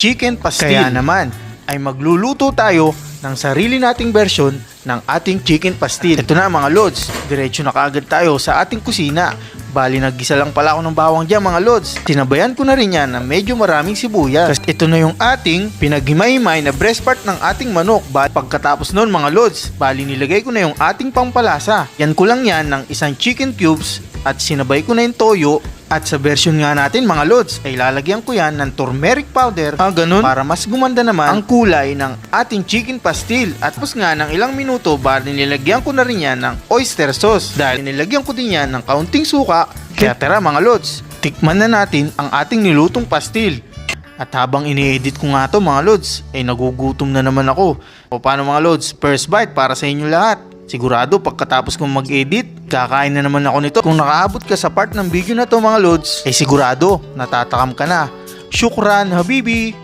chicken pastil. Kaya naman ay magluluto tayo ng sarili nating version ng ating chicken pastil. Ito na mga lods, diretso na kaagad tayo sa ating kusina. Bali naggisa lang pala ako ng bawang dyan mga lods. Tinabayan ko na rin yan na medyo maraming sibuyas. Kasi ito na yung ating pinaghimay-himay na breast part ng ating manok. Pagkatapos nun mga lods, bali nilagay ko na yung ating pampalasa. Yan ko lang yan ng isang chicken cubes at sinabay ko na yung toyo. At sa version nga natin mga lods ay lalagyan ko yan ng turmeric powder, ganun, para mas gumanda naman ang kulay ng ating chicken pastil. At tapos nga ng ilang minuto bali nilagyan ko na rin yan ng oyster sauce. Dahil nilagyan ko din yan ng kaunting suka. Kaya tara mga lods, tikman na natin ang ating nilutong pastil. At habang ini-edit ko nga to mga lods ay nagugutom na naman ako. O paano mga lods, first bite para sa inyo lahat. Sigurado pagkatapos kong mag-edit, kakain na naman ako nito. Kung nakaabot ka sa part ng video na to mga lods, ay sigurado natatakam ka na. Syukran habibi!